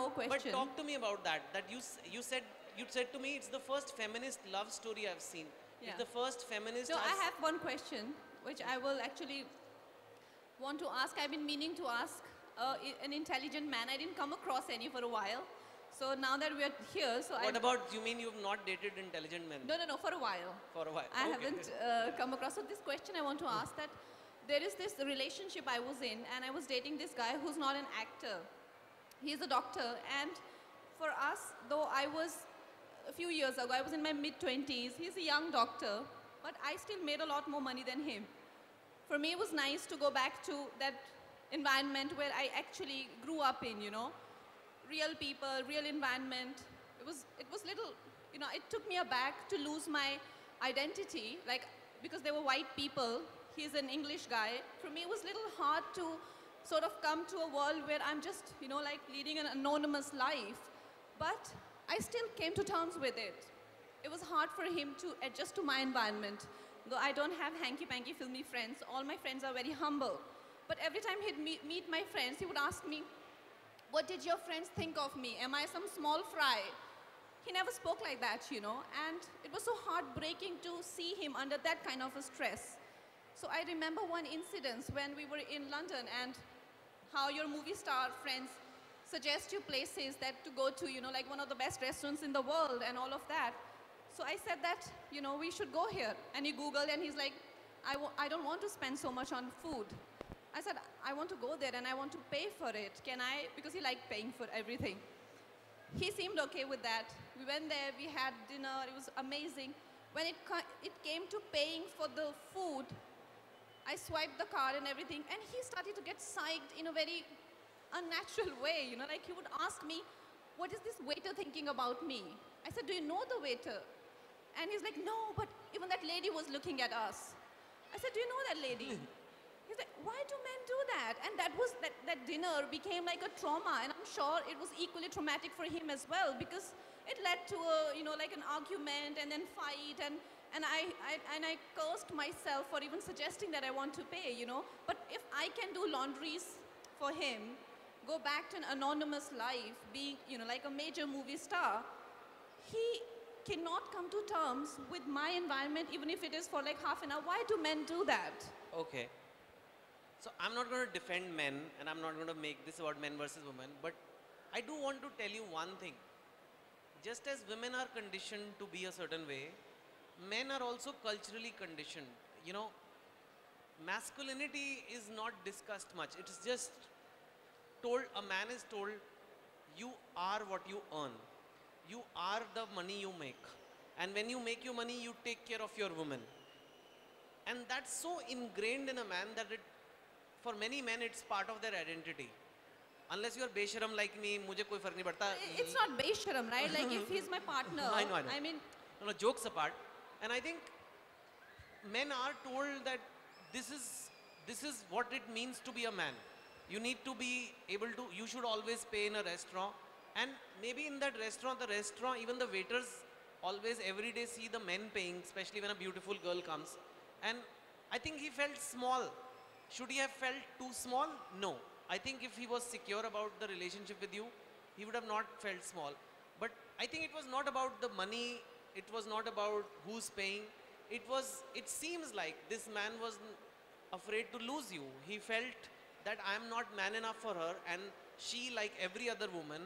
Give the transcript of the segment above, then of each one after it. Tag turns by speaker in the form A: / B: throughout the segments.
A: more question.
B: But talk to me about that. That you said to me it's the first feminist love story I've seen.
A: Yeah.
B: It's the first feminist.
A: So I have one question, which I will actually want to ask. I've been meaning to ask an intelligent man. I didn't come across any for a while. So now that we're here, so
B: What about, you mean you've not dated intelligent men?
A: No, for a while.
B: For a while.
A: I
B: Okay.
A: haven't come across. So this question I want to ask that there is this relationship I was in, and I was dating this guy who's not an actor. He's a doctor, and for us, though I was, a few years ago, I was in my mid-20s, he's a young doctor, but I still made a lot more money than him. For me, it was nice to go back to that environment where I actually grew up in, you know, real people, real environment. It was little, you know, it took me aback to lose my identity, like, because they were white people. He's an English guy. For me, it was a little hard to sort of come to a world where I'm just, you know, like leading an anonymous life. But I still came to terms with it. It was hard for him to adjust to my environment. Though I don't have hanky-panky filmy friends, all my friends are very humble. But every time he'd meet my friends, he would ask me, what did your friends think of me? Am I some small fry? He never spoke like that, you know, and it was so heartbreaking to see him under that kind of a stress. So I remember one incident when we were in London and how your movie star friends suggest you places that to go to, you know, like one of the best restaurants in the world and all of that. So I said that, you know, we should go here. And he Googled and he's like, I don't want to spend so much on food. I said, I want to go there and I want to pay for it. Can I? Because he liked paying for everything. He seemed okay with that. We went there, we had dinner, it was amazing. When it came to paying for the food, I swiped the card and everything, and he started to get psyched in a very unnatural way, you know, like he would ask me, what is this waiter thinking about me? I said, do you know the waiter? And he's like, no, but even that lady was looking at us. I said, do you know that lady? He's like, why do men do that? And that dinner became like a trauma, and I'm sure it was equally traumatic for him as well, because it led to a, you know, like an argument and then fight, and I cursed myself for even suggesting that I want to pay, you know. But if I can do laundries for him, go back to an anonymous life, being, you know, like a major movie star, he cannot come to terms with my environment, even if it is for like half an hour. Why do men do that?
B: Okay. So I'm not going to defend men, and I'm not going to make this about men versus women, but I do want to tell you one thing. Just as women are conditioned to be a certain way, men are also culturally conditioned. You know, masculinity is not discussed much. It is just told, a man is told, you are what you earn. You are the money you make. And when you make your money, you take care of your woman. And that's so ingrained in a man that for many men, it's part of their identity. Unless you're besharam like me, mujhe koi fark nahi padta.
A: It's not besharam, right? Like if he's my partner.
B: I know.
A: I mean,
B: no, jokes apart. And I think men are told that this is what it means to be a man. You need to be able to, you should always pay in a restaurant. And maybe in that restaurant, even the waiters always every day see the men paying, especially when a beautiful girl comes. And I think he felt small. Should he have felt too small? No. I think if he was secure about the relationship with you, he would have not felt small. But I think it was not about the money. It was not about who's paying. It seems like this man was afraid to lose you. He felt that I am not man enough for her, and she, like every other woman,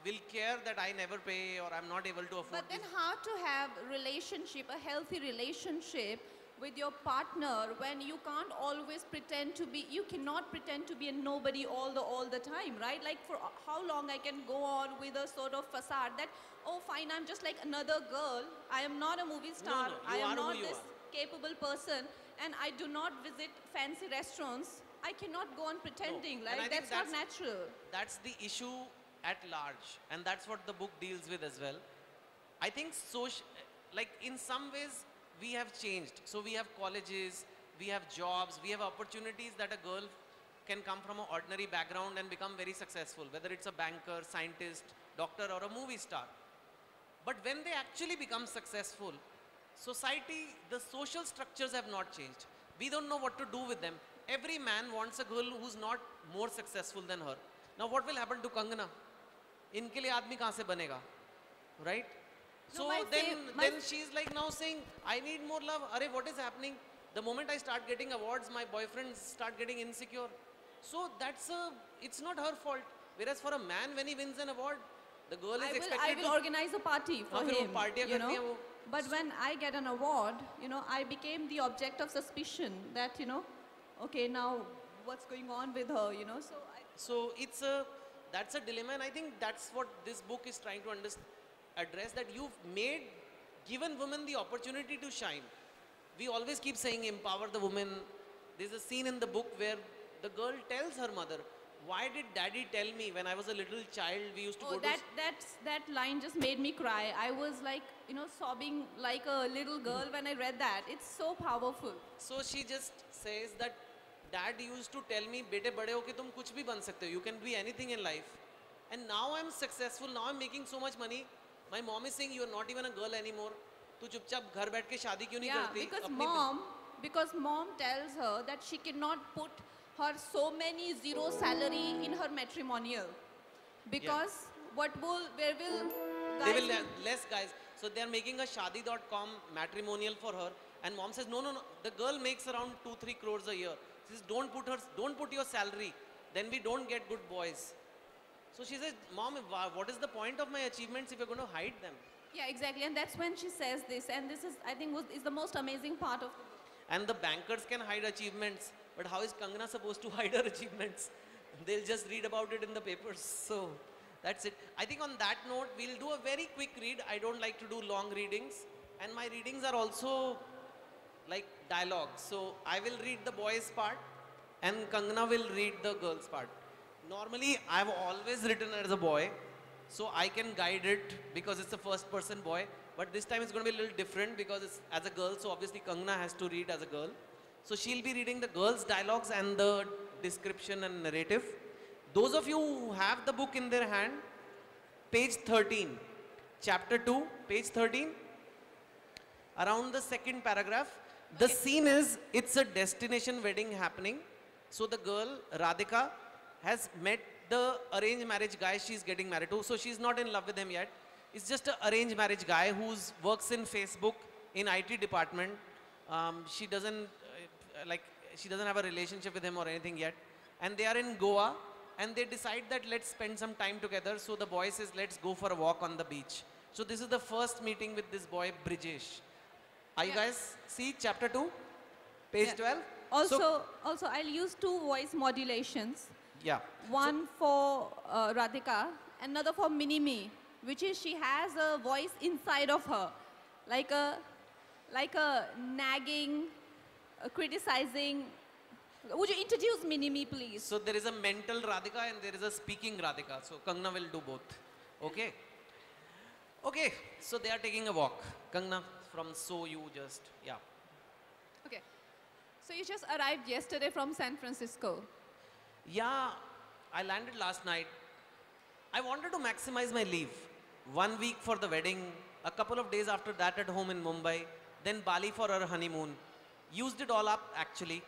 B: will care that I never pay or I'm not able to afford.
A: But then how to have a healthy relationship with your partner when you can't always pretend to be, you cannot pretend to be a nobody all the time, right? Like for how long I can go on with a sort of facade that, oh fine, I'm just like another girl. I am not a movie star.
B: No,
A: I am not this capable person, and I do not visit fancy restaurants. I cannot go on pretending, like that's not natural.
B: That's the issue at large, and that's what the book deals with as well. I think like in some ways we have changed. So we have colleges, we have jobs, we have opportunities that a girl can come from an ordinary background and become very successful, whether it's a banker, scientist, doctor or a movie star. But when they actually become successful, society, the social structures have not changed. We don't know what to do with them. Every man wants a girl who's not more successful than her. Now what will happen to Kangana? इनके लिए आदमी कहाँ से बनेगा, right?
A: No,
B: So
A: my
B: then she's like now saying, I need more love. Arey, what is happening? The moment I start getting awards, my boyfriends start getting insecure. So it's not her fault. Whereas for a man, when he wins an award, the girl is
A: I
B: expected
A: will organize a party for
B: फिर वो
A: him,
B: पार्टियाँ
A: you
B: करती हैं
A: know.
B: वो.
A: But when I get an award, you know, I became the object of suspicion that, you know, okay, now what's going on with her, you know.
B: So that's a dilemma, and I think that's what this book is trying to address, that you've given women the opportunity to shine. We always keep saying empower the woman. There's a scene in the book where the girl tells her mother, why did daddy tell me when I was a little child, we used to go to...
A: That line just made me cry. I was like, you know, sobbing like a little girl when I read that. It's so powerful.
B: So she just says that dad used to tell me, bete bade ho ke tum kuch bhi ban sakte ho. You can be anything in life. And now I'm successful. Now I'm making so much money. My mom is saying, you're not even a girl anymore. Tu chupchap ghar baith ke shaadi kyun nahi
A: Yeah,
B: karti?
A: because mom tells her that she cannot put her so many zero salary in her matrimonial. Because where will guys...
B: They will less guys. So they're making a shadi.com matrimonial for her. And mom says, no. The girl makes around 2-3 crores a year. She says, don't put your salary. Then we don't get good boys. So she says, mom, what is the point of my achievements if you're going to hide them?
A: Yeah, exactly. And that's when she says this. And this is, I think, is the most amazing part of the book.
B: And the bankers can hide achievements. But how is Kangana supposed to hide her achievements? They'll just read about it in the papers. So that's it. I think on that note, we'll do a very quick read. I don't like to do long readings. And my readings are also like dialogues. So I will read the boys part and Kangana will read the girls part. Normally, I've always written as a boy. So I can guide it because it's a first person boy. But this time it's going to be a little different because it's as a girl. So obviously Kangana has to read as a girl. So she'll be reading the girls' dialogues and the description and narrative. Those of you who have the book in their hand, page 13, chapter 2, page 13, around the second paragraph, the scene is, it's a destination wedding happening. So the girl, Radhika, has met the arranged marriage guy she's getting married to. So she's not in love with him yet. It's just an arranged marriage guy who works in Facebook in IT department. She doesn't have a relationship with him or anything yet. And they are in Goa and they decide that let's spend some time together. So the boy says, let's go for a walk on the beach. So this is the first meeting with this boy, Brijesh. Are you guys see chapter 2, page 12?
A: Also, I'll use 2 voice modulations.
B: Yeah.
A: One for Radhika, another for Minimi, which is she has a voice inside of her, like a nagging, criticizing. Would you introduce Minimi, please?
B: So there is a mental Radhika and there is a speaking Radhika. So Kangana will do both. Okay. Okay. So they are taking a walk. Kangana, from
A: Okay. So you just arrived yesterday from San Francisco.
B: Yeah, I landed last night. I wanted to maximize my leave. 1 week for the wedding, a couple of days after that at home in Mumbai, then Bali for our honeymoon. Used it all up actually.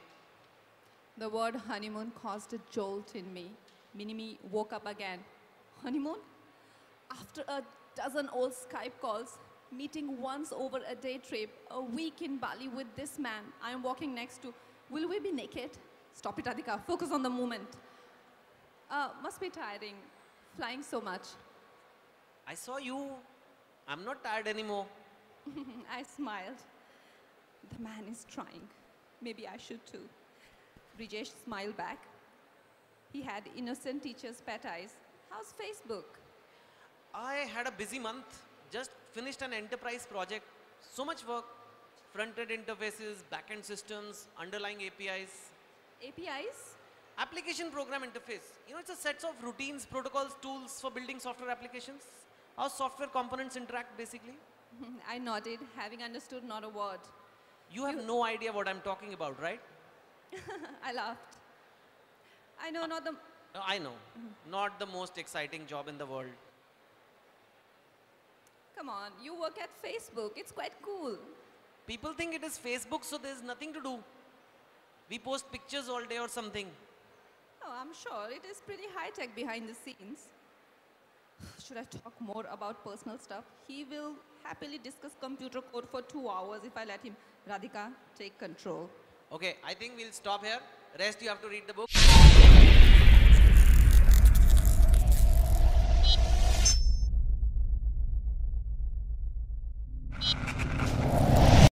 A: The word honeymoon caused a jolt in me. Minimi woke up again. Honeymoon? After a dozen old Skype calls, meeting once over a day trip, a week in Bali with this man I am walking next to. Will we be naked? Stop it, Adhika. Focus on the moment. Must be tiring, flying so much.
B: I saw you. I'm not tired anymore.
A: I smiled. The man is trying. Maybe I should too. Brijesh smiled back. He had innocent teacher's pet eyes. How's Facebook?
B: I had a busy month. Just finished an enterprise project. So much work. Front-end interfaces, back-end systems, underlying APIs.
A: APIs?
B: Application program interface. You know, it's a set of routines, protocols, tools for building software applications. How software components interact basically.
A: I nodded, having understood not a word.
B: You have no idea what I'm talking about, right?
A: I laughed. I know not the...
B: I know. Not the most exciting job in the world.
A: Come on, you work at Facebook. It's quite cool.
B: People think it is Facebook, so there's nothing to do. We post pictures all day or something.
A: Oh, I'm sure it is pretty high-tech behind the scenes. should I talk more about personal stuff? He will happily discuss computer code for 2 hours if I let him. Radhika, take control.
B: Okay, I think we'll stop here. Rest you have to read the book.